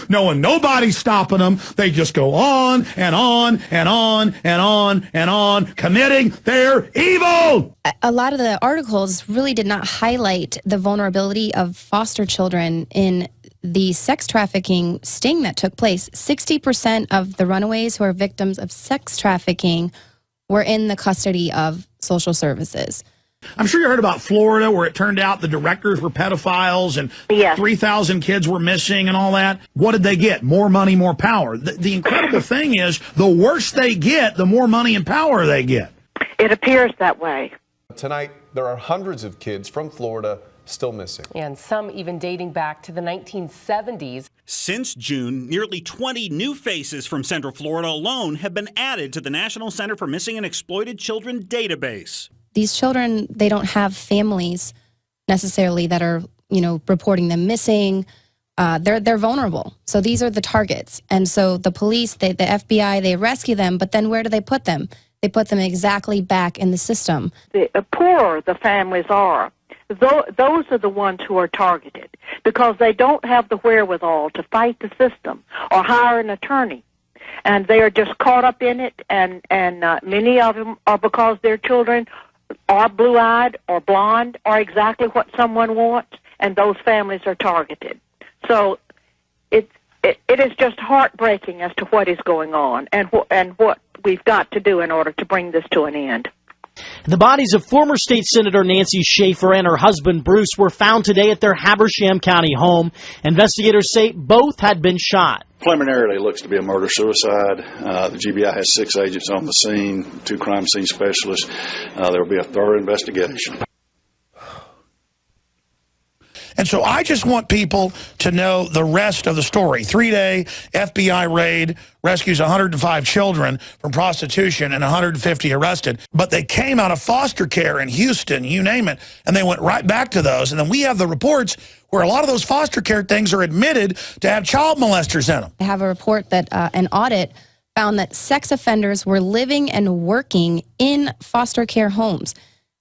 knowing nobody's stopping them. They just go on and on and on and on and on, committing their evil. A lot of the articles really did not highlight the vulnerability of foster children in the sex trafficking sting that took place. 60% of the runaways who are victims of sex trafficking were in the custody of social services. I'm sure you heard about Florida, where it turned out the directors were pedophiles and 3,000 kids were missing and all that. What did they get? More money, more power. The incredible thing is, the worse they get, the more money and power they get. It appears that way. Tonight, there are hundreds of kids from Florida still missing. And some even dating back to the 1970s. Since June, nearly 20 new faces from Central Florida alone have been added to the National Center for Missing and Exploited Children database. These children, they don't have families necessarily that are, reporting them missing. They're vulnerable. So these are the targets. And so the police, the FBI, they rescue them, but then where do they put them? They put them exactly back in the system. The poorer the families are, those are the ones who are targeted because they don't have the wherewithal to fight the system or hire an attorney. And they are just caught up in it, and many of them are because their children are blue-eyed or blonde or exactly what someone wants, and those families are targeted. So it is just heartbreaking as to what is going on and what we've got to do in order to bring this to an end. The bodies of former state senator Nancy Schaefer and her husband Bruce were found today at their Habersham County home. Investigators say both had been shot. Preliminarily, it looks to be a murder-suicide. The GBI has 6 agents on the scene, 2 crime scene specialists. There will be a thorough investigation. And so I just want people to know the rest of the story. 3-day FBI raid rescues 105 children from prostitution and 150 arrested. But they came out of foster care in Houston, you name it, and they went right back to those. And then we have the reports where a lot of those foster care things are admitted to have child molesters in them. I have a report that an audit found that sex offenders were living and working in foster care homes.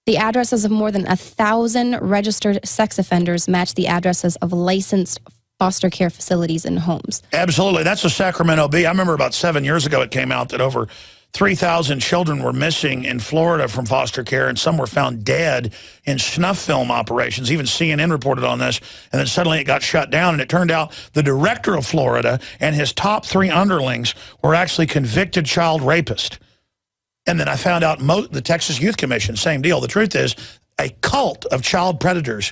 The addresses of more than 1,000 registered sex offenders match the addresses of licensed foster care facilities and homes. Absolutely. That's the Sacramento Bee. I remember about 7 years ago it came out that over 3,000 children were missing in Florida from foster care, and some were found dead in snuff film operations. Even CNN reported on this, and then suddenly it got shut down, and it turned out the director of Florida and his top 3 underlings were actually convicted child rapists. And then I found out the Texas Youth Commission, same deal. The truth is, a cult of child predators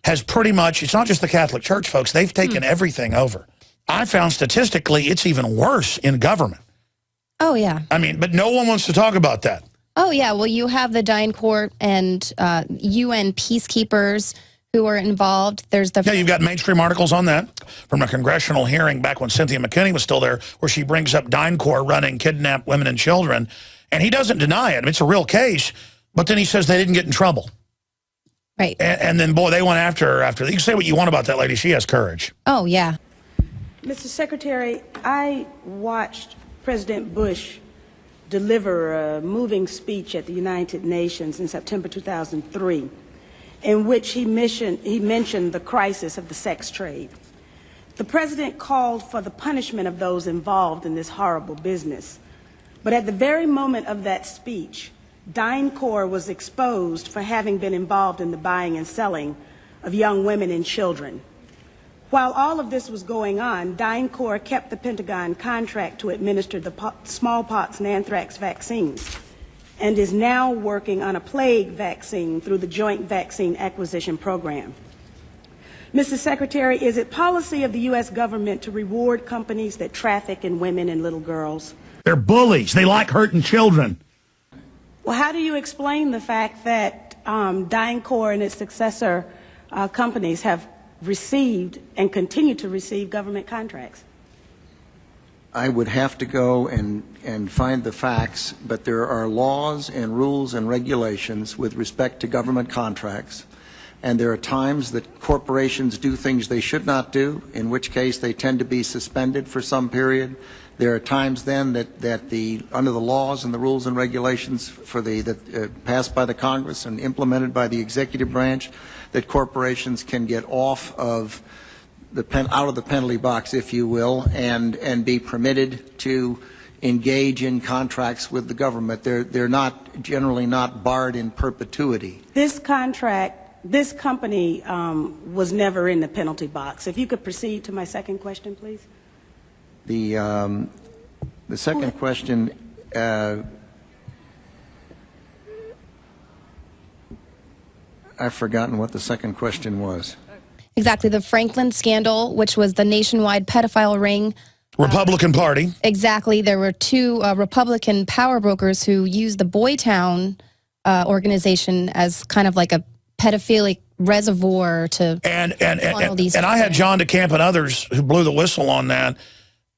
has pretty much, it's not just the Catholic Church, folks, they've taken everything over. I found statistically it's even worse in government. Oh, yeah. I mean, but no one wants to talk about that. Oh, yeah. Well, you have the DynCorp and UN peacekeepers who are involved. Yeah, you've got mainstream articles on that from a congressional hearing back when Cynthia McKinney was still there, where she brings up DynCorp running kidnapped women and children. And he doesn't deny it. I mean, it's a real case, but then he says they didn't get in trouble. Right. And then, boy, they went after her. You can say what you want about that lady. She has courage. Oh, yeah. Mr. Secretary, I watched President Bush deliver a moving speech at the United Nations in September 2003, in which he mentioned the crisis of the sex trade. The president called for the punishment of those involved in this horrible business. But at the very moment of that speech, DynCorp was exposed for having been involved in the buying and selling of young women and children. While all of this was going on, DynCorp kept the Pentagon contract to administer the smallpox and anthrax vaccines and is now working on a plague vaccine through the Joint Vaccine Acquisition Program. Mr. Secretary, is it policy of the U.S. government to reward companies that traffic in women and little girls? They're bullies. They like hurting children. Well, how do you explain the fact that DynCorp and its successor companies have received and continue to receive government contracts? I would have to go and find the facts, but there are laws and rules and regulations with respect to government contracts. And there are times that corporations do things they should not do, in which case they tend to be suspended for some period. There are times then that under the laws and the rules and regulations passed by the Congress and implemented by the executive branch, that corporations can get off of out of the penalty box, if you will, and be permitted to engage in contracts with the government. They're not generally not barred in perpetuity. This company was never in the penalty box. If you could proceed to my second question, please. The second question, I've forgotten what the second question was. Exactly, the Franklin scandal, which was the nationwide pedophile ring. Republican Party. Exactly. There were two Republican power brokers who used the Boytown organization as kind of like a pedophilic reservoir to funnel these. And I had John DeCamp and others who blew the whistle on that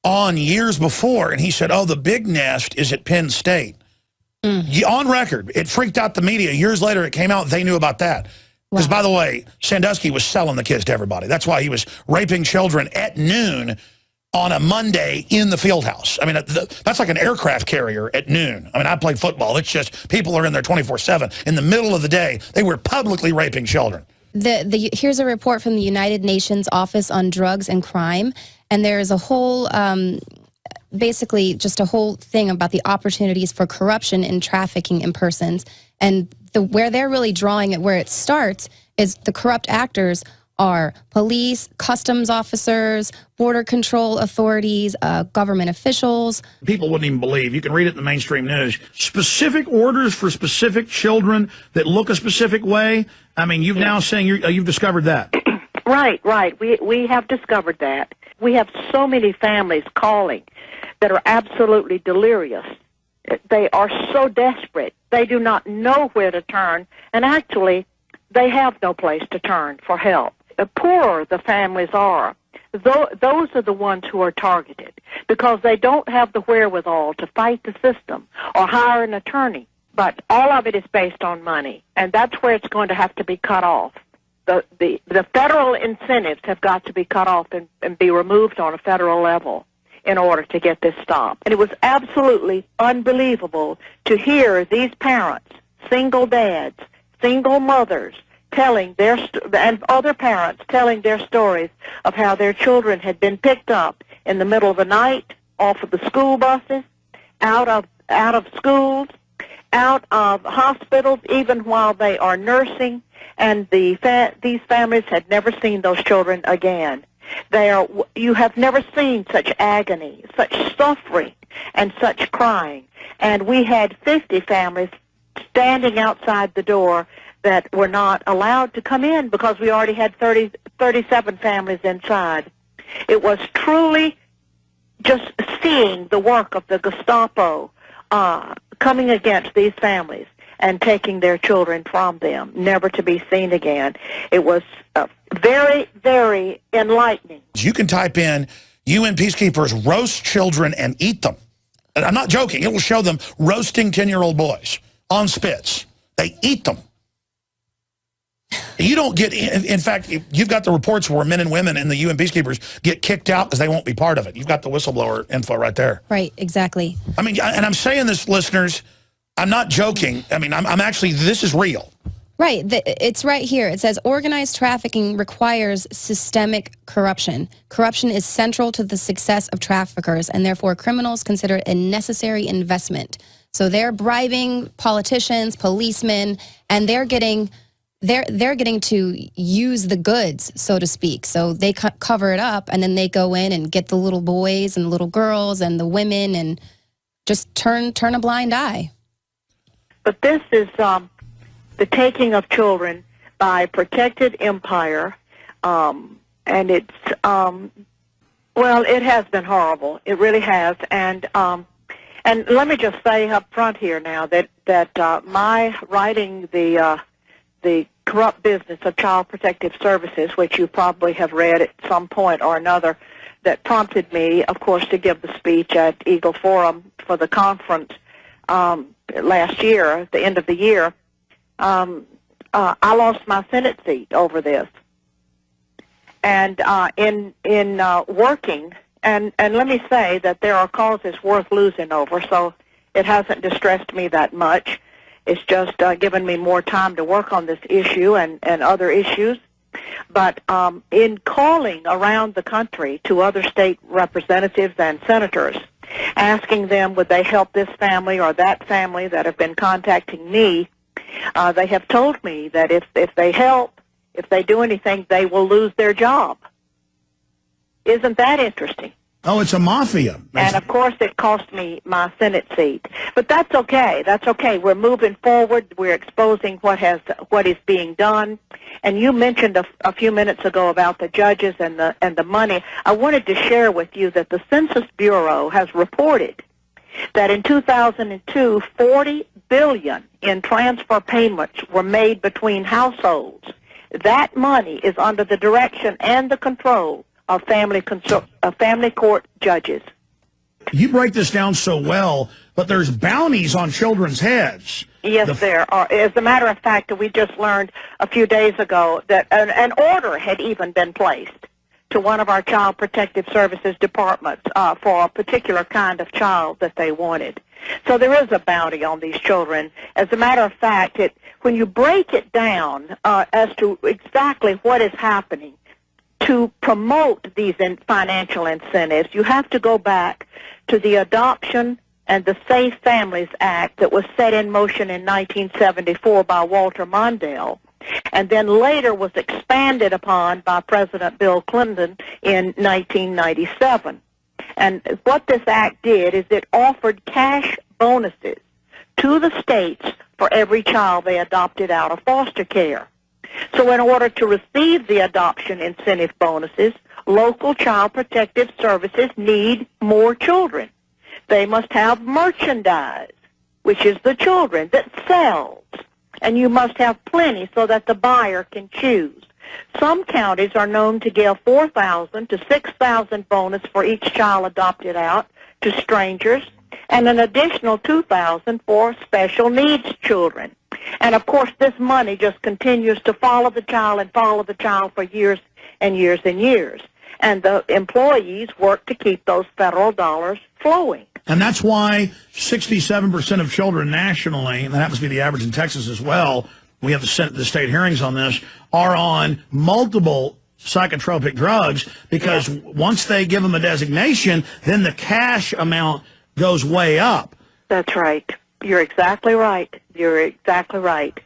on years before, and he said, oh, the big nest is at Penn State. On record, it freaked out the media. Years later, it came out they knew about that. Because, by the way, Sandusky was selling the kids to everybody. That's why he was raping children at noon on a Monday in the field house. I mean, that's like an aircraft carrier at noon. I mean, I played football. It's just people are in there 24/7. In the middle of the day, they were publicly raping children. Here's a report from the United Nations Office on Drugs and Crime, and there is a whole, basically just a whole thing about the opportunities for corruption in trafficking in persons. And where they're really drawing it, where it starts, is the corrupt actors are police, customs officers, border control authorities, government officials. People wouldn't even believe. You can read it in the mainstream news. Specific orders for specific children that look a specific way. I mean, you've now saying you've discovered that. Right. We have discovered that. We have so many families calling that are absolutely delirious. They are so desperate. They do not know where to turn, and actually, they have no place to turn for help. The poorer the families are, those are the ones who are targeted because they don't have the wherewithal to fight the system or hire an attorney. But all of it is based on money, and that's where it's going to have to be cut off. The federal incentives have got to be cut off and be removed on a federal level in order to get this stopped. And it was absolutely unbelievable to hear these parents, single dads, single mothers, telling and other parents telling their stories of how their children had been picked up in the middle of the night, off of the school buses, out of schools, out of hospitals, even while they are nursing, and these families had never seen those children again. You have never seen such agony, such suffering, and such crying. And we had 50 families standing outside the door that were not allowed to come in because we already had 37 families inside. It was truly just seeing the work of the Gestapo coming against these families and taking their children from them, never to be seen again. It was very, very enlightening. You can type in UN peacekeepers roast children and eat them. And I'm not joking. It will show them roasting 10-year-old boys on spits. They eat them. You don't get, in fact, you've got the reports where men and women in the UN peacekeepers get kicked out because they won't be part of it. You've got the whistleblower info right there. Right, exactly. I mean, and I'm saying this, listeners, I'm not joking. I mean, I'm actually, this is real. Right. It's right here. It says organized trafficking requires systemic corruption. Corruption is central to the success of traffickers, and therefore criminals consider it a necessary investment. So they're bribing politicians, policemen, and they're getting to use the goods, so to speak. So they cover it up, and then they go in and get the little boys and little girls and the women and just turn a blind eye. But this is the taking of children by a protected empire, and it's, well, it has been horrible. It really has. And let me just say up front here now that my writing the corrupt business of Child Protective Services, which you probably have read at some point or another, that prompted me, of course, to give the speech at Eagle Forum for the conference last year, at the end of the year. I lost my Senate seat over this. And in working, and let me say that there are causes worth losing over, so it hasn't distressed me that much. It's just given me more time to work on this issue and other issues. But in calling around the country to other state representatives and senators, asking them would they help this family or that family that have been contacting me, they have told me that if they help, if they do anything, they will lose their job. Isn't that interesting? Oh, it's a mafia. And, of course, it cost me my Senate seat. But that's okay. That's okay. We're moving forward. We're exposing what is being done. And you mentioned a few minutes ago about the judges and the money. I wanted to share with you that the Census Bureau has reported that in 2002, $40 billion in transfer payments were made between households. That money is under the direction and the control of family court judges. You break this down so well, but there's bounties on children's heads. Yes, there are. As a matter of fact, we just learned a few days ago that an order had even been placed to one of our Child Protective Services departments for a particular kind of child that they wanted. So there is a bounty on these children. As a matter of fact, when you break it down as to exactly what is happening, to promote these financial incentives, you have to go back to the Adoption and the Safe Families Act that was set in motion in 1974 by Walter Mondale, and then later was expanded upon by President Bill Clinton in 1997. And what this act did is it offered cash bonuses to the states for every child they adopted out of foster care. So in order to receive the adoption incentive bonuses, local child protective services need more children. They must have merchandise, which is the children, that sells. And you must have plenty so that the buyer can choose. Some counties are known to give $4,000 to $6,000 bonus for each child adopted out to strangers, and an additional $2,000 for special needs children. And, of course, this money just continues to follow the child for years and years and years. And the employees work to keep those federal dollars flowing. And that's why 67% of children nationally, and that happens to be the average in Texas as well, we have the state hearings on this, are on multiple psychotropic drugs because once they give them a designation, then the cash amount goes way up. That's right. You're exactly right. You're exactly right.